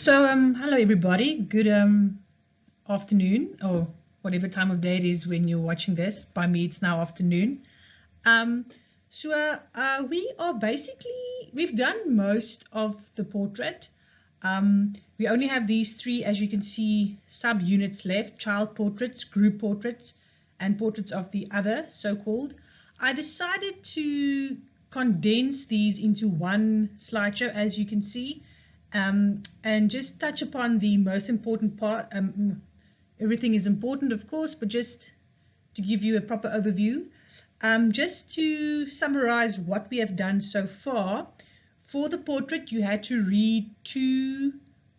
Hello everybody. Good afternoon, or whatever time of day it is when you're watching this. By me, it's now afternoon. We've done most of the portrait. We only have these three, as you can see, sub-units left: child portraits, group portraits, and portraits of the other, so-called. I decided to condense these into one slideshow, as you can see. And just touch upon the most important part. Everything is important, of course, but just to give you a proper overview, just to summarize what we have done so far. For the portrait, you had to read two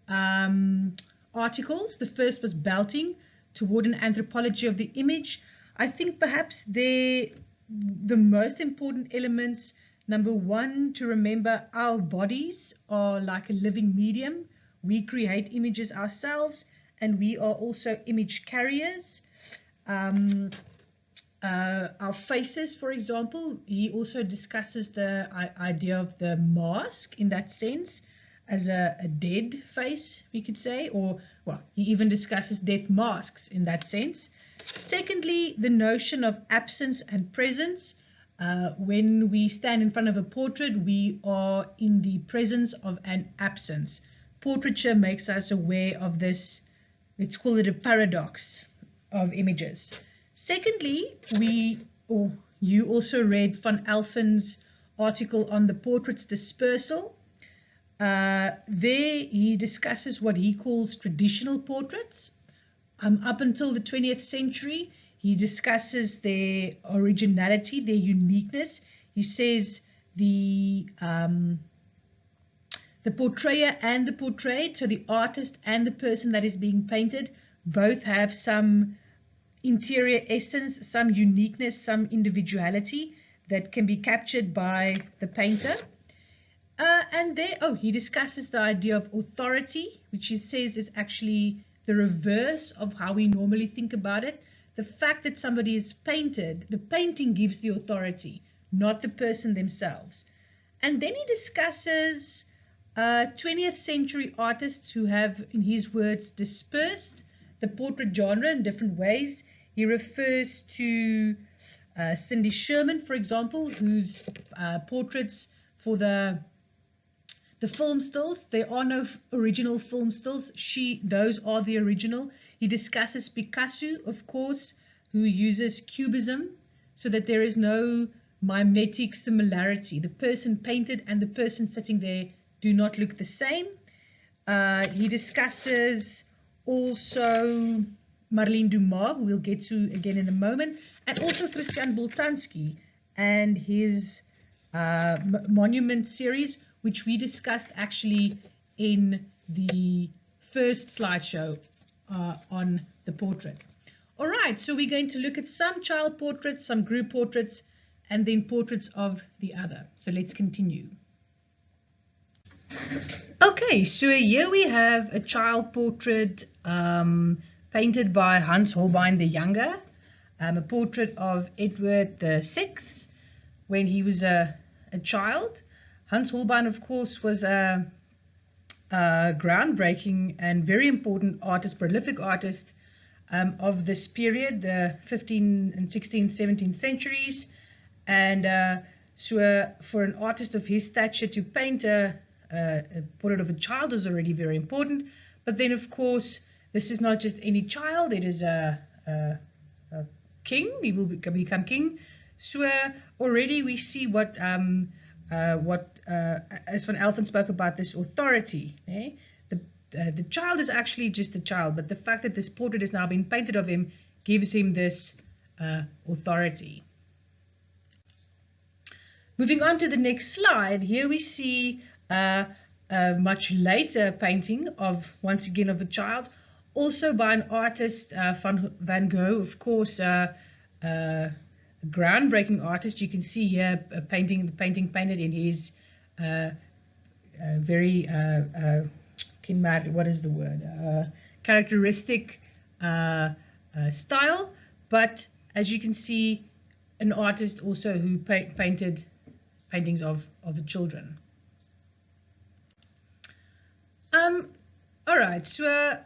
articles. The first was Belting Toward an Anthropology of the Image. I think perhaps the most important elements: number one, to remember our bodies are like a living medium. We create images ourselves, and we are also image carriers. Our faces, for example, he also discusses the idea of the mask in that sense, as a dead face, we could say, or, well, he even discusses death masks in that sense. Secondly, the notion of absence and presence. When we stand in front of a portrait, we are in the presence of an absence. Portraiture makes us aware of this, let's call it a paradox of images. Secondly, you also read Van Alphen's article on the portrait's dispersal. There he discusses what he calls traditional portraits. Up until the 20th century, he discusses their originality, their uniqueness. He says the portrayer and the portrayed, so the artist and the person that is being painted, both have some interior essence, some uniqueness, some individuality that can be captured by the painter. He discusses the idea of authority, which he says is actually the reverse of how we normally think about it. The fact that somebody is painted, the painting gives the authority, not the person themselves. And then he discusses 20th century artists who have, in his words, dispersed the portrait genre in different ways. He refers to Cindy Sherman, for example, whose portraits for the film stills, there are no original film stills. Those are the original. He discusses Picasso, of course, who uses cubism so that there is no mimetic similarity. The person painted and the person sitting there do not look the same. He discusses also Marlene Dumas, who we'll get to again in a moment, and also Christian Boltanski and his monument series, which we discussed actually in the first slideshow on the portrait. All right, so we're going to look at some child portraits, some group portraits, and then portraits of the other. So let's continue. Okay, so here we have a child portrait painted by Hans Holbein the Younger, a portrait of Edward VI when he was a child. Hans Holbein, of course, was a groundbreaking and very important artist, prolific artist of this period, the 15th and 16th, 17th centuries. And so for an artist of his stature to paint a portrait of a child was already very important. But then, of course, this is not just any child, it is a king. He will become king. So already we see what as Van Alphen spoke about, this authority. The child is actually just a child, but the fact that this portrait has now been painted of him gives him this authority. Moving on to the next slide, here we see a much later painting of, once again, of the child, also by an artist, Van Gogh, of course, a groundbreaking artist. You can see here the painting painted in his very characteristic style, but as you can see, an artist also who painted paintings of the children. All right, so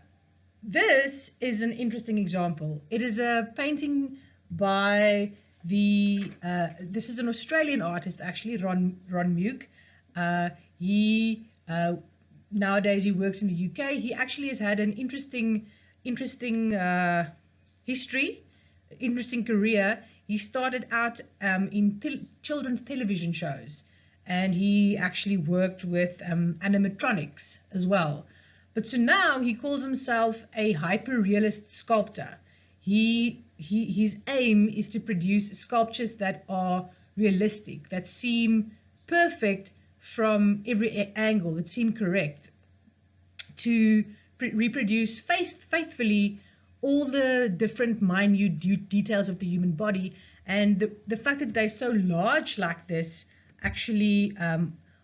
this is an interesting example. It is a painting by this is an Australian artist, actually, Ron Muke. He nowadays he works in the UK. He actually has had an interesting history, interesting career. He started out in children's television shows, and he actually worked with animatronics as well. But so now he calls himself a hyper-realist sculptor. His aim is to produce sculptures that are realistic, that seem perfect from every angle, that seem correct, to reproduce faithfully all the different minute details of the human body. And the fact that they're so large like this actually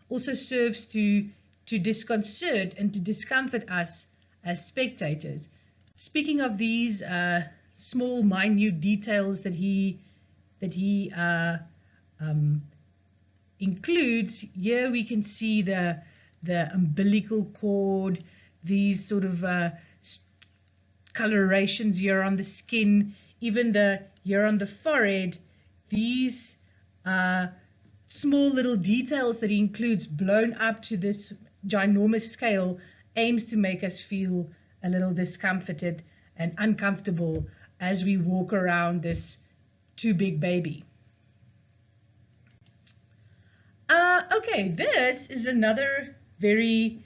also serves to disconcert and to discomfort us as spectators. Speaking of these small minute details that he includes, here we can see the umbilical cord, these sort of colorations here on the skin, even here on the forehead, these small little details that he includes blown up to this ginormous scale aims to make us feel a little discomforted and uncomfortable as we walk around this too big baby. Okay, this is another very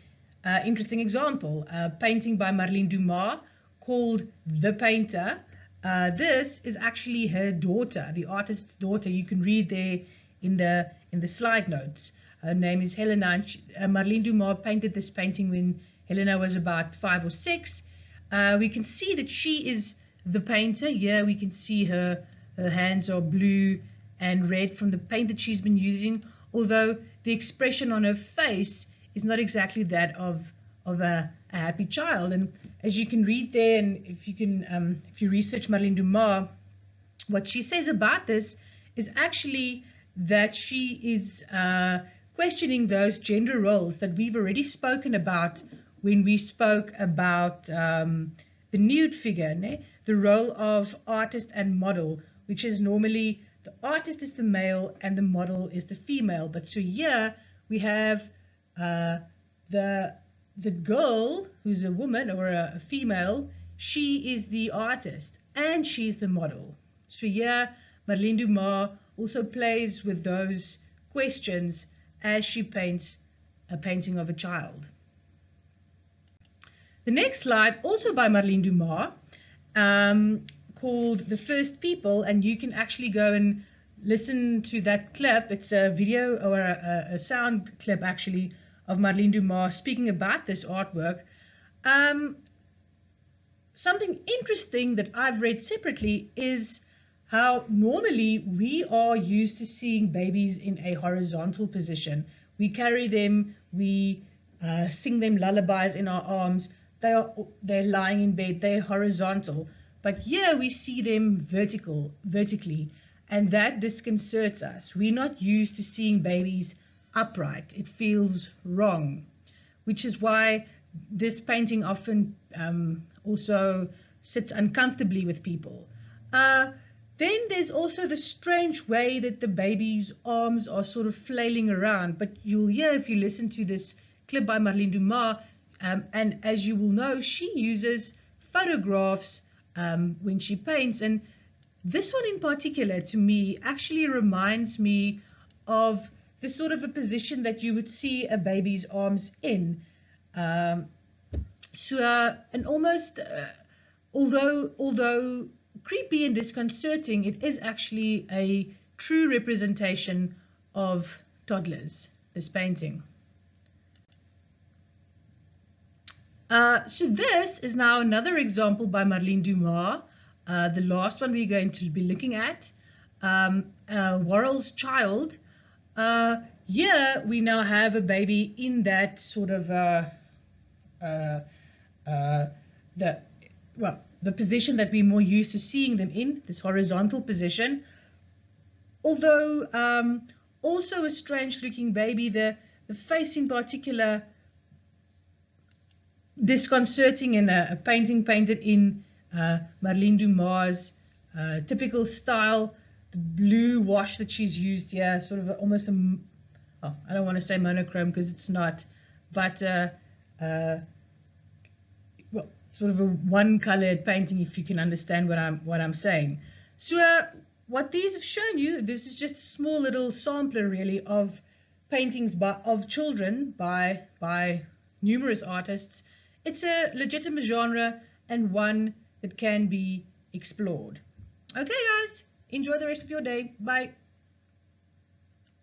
interesting example, a painting by Marlene Dumas called The Painter. This is actually her daughter, the artist's daughter. You can read there in the slide notes. Her name is Helena, and Marlene Dumas painted this painting when Helena was about 5 or 6. We can see that she is the painter. Here we can see her hands are blue and red from the paint that she's been using, although the expression on her face is not exactly that of a happy child. And as you can read there, and if you research Marlene Dumas, what she says about this is actually that she is questioning those gender roles that we've already spoken about when we spoke about the nude figure, the role of artist and model, which is normally the artist is the male and the model is the female. But so here we have the girl, who's a woman or a female, she is the artist and she's the model. So here Marlene Dumas also plays with those questions as she paints a painting of a child. The next slide, also by Marlene Dumas, called The First People, and you can actually go and listen to that clip. It's a video or a sound clip actually of Marlene Dumas speaking about this artwork. Something interesting that I've read separately is how normally we are used to seeing babies in a horizontal position. We carry them, we sing them lullabies in our arms. They're lying in bed, they're horizontal. But here we see them vertically, and that disconcerts us. We're not used to seeing babies upright. It feels wrong, which is why this painting often also sits uncomfortably with people. Then there's also the strange way that the baby's arms are sort of flailing around, but you'll hear if you listen to this clip by Marlene Dumas, and as you will know, she uses photographs when she paints, and this one in particular to me actually reminds me of the sort of a position that you would see a baby's arms in. And almost, although creepy and disconcerting, it is actually a true representation of toddlers, this painting. So this is now another example by Marlene Dumas, the last one we're going to be looking at, Worrell's Child. Here we now have a baby in that sort of the position that we're more used to seeing them in, this horizontal position. Although also a strange looking baby, the face in particular disconcerting in a painting painted in Marlene Dumas' typical style. The blue wash that she's used here, sort of almost a, oh, I don't want to say monochrome because it's not, but well, sort of a one-colored painting, if you can understand what I'm saying. So what these have shown you, this is just a small little sampler really of paintings of children by numerous artists. It's a legitimate genre and one that can be explored. Okay guys, enjoy the rest of your day. Bye.